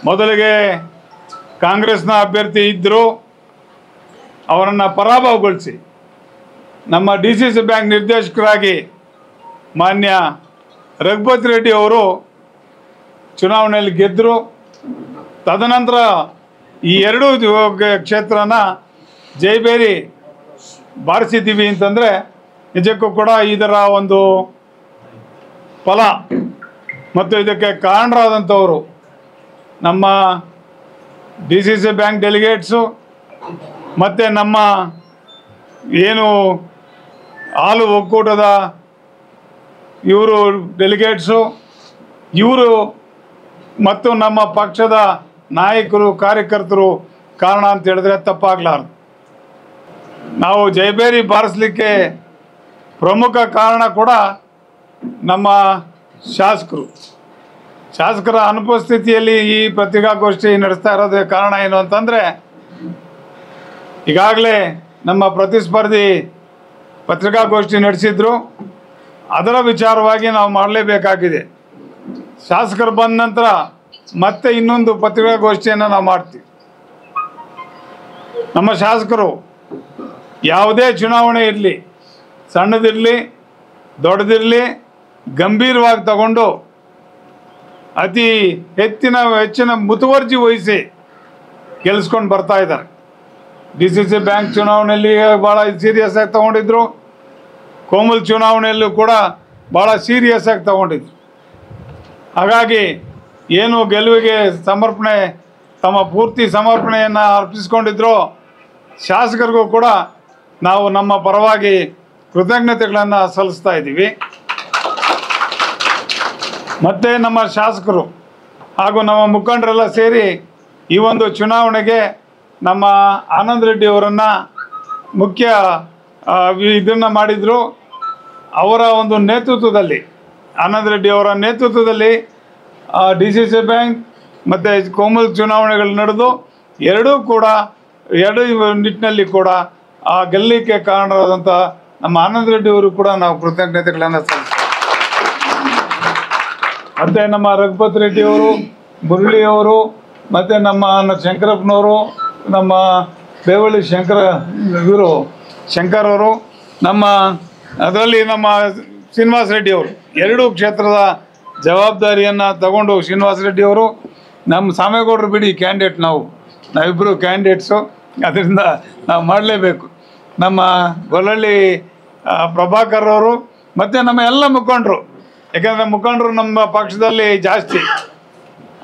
ಮೊದಲಿಗೆ ಕಾಂಗ್ರೆಸ್ನ ಅಭ್ಯರ್ಥಿ ಇದ್ದರು, ಅವರನ್ನು ಪರಾಭವಗೊಳಿಸಿ ನಮ್ಮ DCC ಬ್ಯಾಂಕ್ ನಿರ್ದೇಶಕರಾಗಿ ಮಾನ್ಯ ರಘುಪತಿ ರೆಡ್ಡಿ ಅವರು ಚುನಾವಣೆಯಲ್ಲಿ ಗೆದ್ದರು. ತದನಂತರ ಈ ಎರಡೂ ಕ್ಷೇತ್ರನ ಜೈಬೇರಿ ಬಾರಿಸಿದ್ದೀವಿ ಅಂತಂದರೆ ನಿಜಕ್ಕೂ ಕೂಡ ಇದರ ಒಂದು ಫಲ ಮತ್ತು ಇದಕ್ಕೆ ಕಾರಣರಾದಂಥವರು ನಮ್ಮ DCC ಬ್ಯಾಂಕ್ ಡೆಲಿಗೇಟ್ಸು ಮತ್ತು ನಮ್ಮ ಏನು ಹಾಲು ಒಕ್ಕೂಟದ ಇವರು ಡೆಲಿಗೇಟ್ಸು, ಇವರು ಮತ್ತು ನಮ್ಮ ಪಕ್ಷದ ನಾಯಕರು ಕಾರ್ಯಕರ್ತರು ಕಾರಣ ಅಂತ ಹೇಳಿದ್ರೆ ತಪ್ಪಾಗಲಾರದು. ನಾವು ಜೈಬೇರಿ ಬಾರಿಸಲಿಕ್ಕೆ ಪ್ರಮುಖ ಕಾರಣ ಕೂಡ ನಮ್ಮ ಶಾಸಕರ ಅನುಪಸ್ಥಿತಿಯಲ್ಲಿ ಈ ಪತ್ರಿಕಾಗೋಷ್ಠಿ ನಡೆಸ್ತಾ ಇರೋದಕ್ಕೆ ಕಾರಣ ಏನು ಅಂತಂದರೆ, ಈಗಾಗಲೇ ನಮ್ಮ ಪ್ರತಿಸ್ಪರ್ಧಿ ಪತ್ರಿಕಾಗೋಷ್ಠಿ ನಡೆಸಿದ್ರು, ಅದರ ವಿಚಾರವಾಗಿ ನಾವು ಮಾಡಲೇಬೇಕಾಗಿದೆ. ಶಾಸಕರು ಬಂದ ನಂತರ ಮತ್ತೆ ಇನ್ನೊಂದು ಪತ್ರಿಕಾಗೋಷ್ಠಿಯನ್ನು ನಾವು ಮಾಡ್ತೀವಿ. ನಮ್ಮ ಶಾಸಕರು ಯಾವುದೇ ಚುನಾವಣೆ ಇರಲಿ, ಸಣ್ಣದಿರಲಿ ದೊಡ್ಡದಿರಲಿ, ಗಂಭೀರವಾಗಿ ತಗೊಂಡು ಅತಿ ಹೆಚ್ಚಿನ ಮುತುವರ್ಜಿ ವಹಿಸಿ ಗೆಲ್ಲಿಸ್ಕೊಂಡು ಬರ್ತಾ ಇದ್ದಾರೆ. DCC ಬ್ಯಾಂಕ್ ಚುನಾವಣೆಯಲ್ಲಿ ಭಾಳ ಸೀರಿಯಸ್ ಆಗಿ ತಗೊಂಡಿದ್ರು, ಕೋಮಲ್ ಚುನಾವಣೆಯಲ್ಲೂ ಕೂಡ ಭಾಳ ಸೀರಿಯಸ್ ಆಗಿ ತಗೊಂಡಿದ್ರು. ಹಾಗಾಗಿ ಏನು ಗೆಲುವಿಗೆ ತಮ್ಮ ಪೂರ್ತಿ ಸಮರ್ಪಣೆಯನ್ನು ಅರ್ಪಿಸ್ಕೊಂಡಿದ್ರು, ಶಾಸಕರಿಗೂ ಕೂಡ ನಾವು ನಮ್ಮ ಪರವಾಗಿ ಕೃತಜ್ಞತೆಗಳನ್ನು ಸಲ್ಲಿಸ್ತಾ ಇದ್ದೀವಿ. ಮತ್ತು ನಮ್ಮ ಶಾಸಕರು ಹಾಗೂ ನಮ್ಮ ಮುಖಂಡರೆಲ್ಲ ಸೇರಿ ಈ ಒಂದು ಚುನಾವಣೆಗೆ ನಮ್ಮ ಆನಂದ್ ರೆಡ್ಡಿ ಅವರನ್ನು ಮುಖ್ಯ ಇದನ್ನು ಮಾಡಿದರು. ಅವರ ಒಂದು ನೇತೃತ್ವದಲ್ಲಿ, ಆನಂದ್ ರೆಡ್ಡಿ ಅವರ ನೇತೃತ್ವದಲ್ಲಿ DCC ಬ್ಯಾಂಕ್ ಮತ್ತು ಕೋಮಲ್ ಚುನಾವಣೆಗಳು ನಡೆದು ಎರಡೂ ನಿಟ್ಟಿನಲ್ಲಿ ಕೂಡ ಆ ಗೆಲ್ಲಲಿಕ್ಕೆ ಕಾರಣರಾದಂಥ ನಮ್ಮ ಆನಂದ್ ರೆಡ್ಡಿ ಅವರು ಕೂಡ ನಾವು ಕೃತಜ್ಞತೆಗಳನ್ನು ಸಲ್ಲಿಸ್ತೀವಿ. ಮತ್ತು ನಮ್ಮ ರಘುಪತಿ ರೆಡ್ಡಿ ಅವರು, ಮುರಳಿಯವರು, ಮತ್ತು ನಮ್ಮ ಶಂಕರಪ್ಪನವರು, ನಮ್ಮ ಬೇವಳ್ಳಿ ಶಂಕರ್ ಅವರು, ಅದರಲ್ಲಿ ನಮ್ಮ ಶ್ರೀನಿವಾಸ ರೆಡ್ಡಿ ಅವರು, ಎರಡೂ ಕ್ಷೇತ್ರದ ಜವಾಬ್ದಾರಿಯನ್ನು ತಗೊಂಡು ಶ್ರೀನಿವಾಸ ರೆಡ್ಡಿ ಅವರು, ನಮ್ಮ ಸಾಮೇಗೌಡರು ಬಿಡಿ ಕ್ಯಾಂಡಿಡೇಟ್, ನಾವಿಬ್ಬರು ಕ್ಯಾಂಡಿಡೇಟ್ಸು, ಅದರಿಂದ ನಾವು ಮಾಡಲೇಬೇಕು. ನಮ್ಮ ಗೊಲ್ಲಳ್ಳಿ ಪ್ರಭಾಕರ್ ಅವರು ಮತ್ತು ನಮ್ಮ ಎಲ್ಲ ಮುಖಂಡರು, ಯಾಕೆಂದರೆ ಮುಖಂಡರು ನಮ್ಮ ಪಕ್ಷದಲ್ಲಿ ಜಾಸ್ತಿ,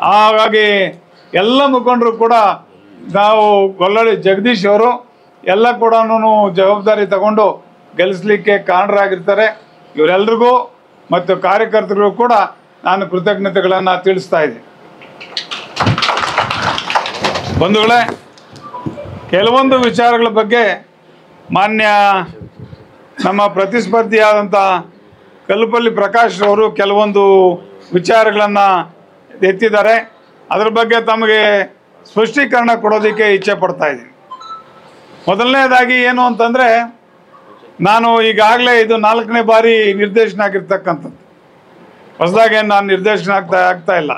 ಹಾಗಾಗಿ ಎಲ್ಲ ಮುಖಂಡರು ಕೂಡ ನಾವು ಗೊಲ್ಲಳ್ಳಿ ಜಗದೀಶ್ ಅವರು ಎಲ್ಲ ಕೂಡ ಜವಾಬ್ದಾರಿ ತಗೊಂಡು ಗೆಲ್ಲಿಸಲಿಕ್ಕೆ ಕಾರಣರಾಗಿರ್ತಾರೆ. ಇವರೆಲ್ಲರಿಗೂ ಮತ್ತು ಕಾರ್ಯಕರ್ತರಿಗೂ ಕೂಡ ನಾನು ಕೃತಜ್ಞತೆಗಳನ್ನು ತಿಳಿಸ್ತಾ ಇದ್ದೀನಿ. ಬಂಧುಗಳೇ, ಕೆಲವೊಂದು ವಿಚಾರಗಳ ಬಗ್ಗೆ ಮಾನ್ಯ ನಮ್ಮ ಪ್ರತಿಸ್ಪರ್ಧಿಯಾದಂಥ ಕಲ್ಲುಪಲ್ಲಿ ಪ್ರಕಾಶ್ ಅವರು ಕೆಲವೊಂದು ವಿಚಾರಗಳನ್ನು ಎತ್ತಿದ್ದಾರೆ. ಅದರ ಬಗ್ಗೆ ತಮಗೆ ಸ್ಪಷ್ಟೀಕರಣ ಕೊಡೋದಕ್ಕೆ ಇಚ್ಛೆ ಪಡ್ತಾ ಇದ್ದೀನಿ. ಮೊದಲನೇದಾಗಿ ಏನು ಅಂತಂದರೆ, ನಾನು ಈಗಾಗಲೇ ಇದು 4ನೇ ಬಾರಿ ನಿರ್ದೇಶನ ಆಗಿರ್ತಕ್ಕಂಥದ್ದು, ಹೊಸದಾಗಿ ನಾನು ನಿರ್ದೇಶನ ಆಗ್ತಾ ಇಲ್ಲ.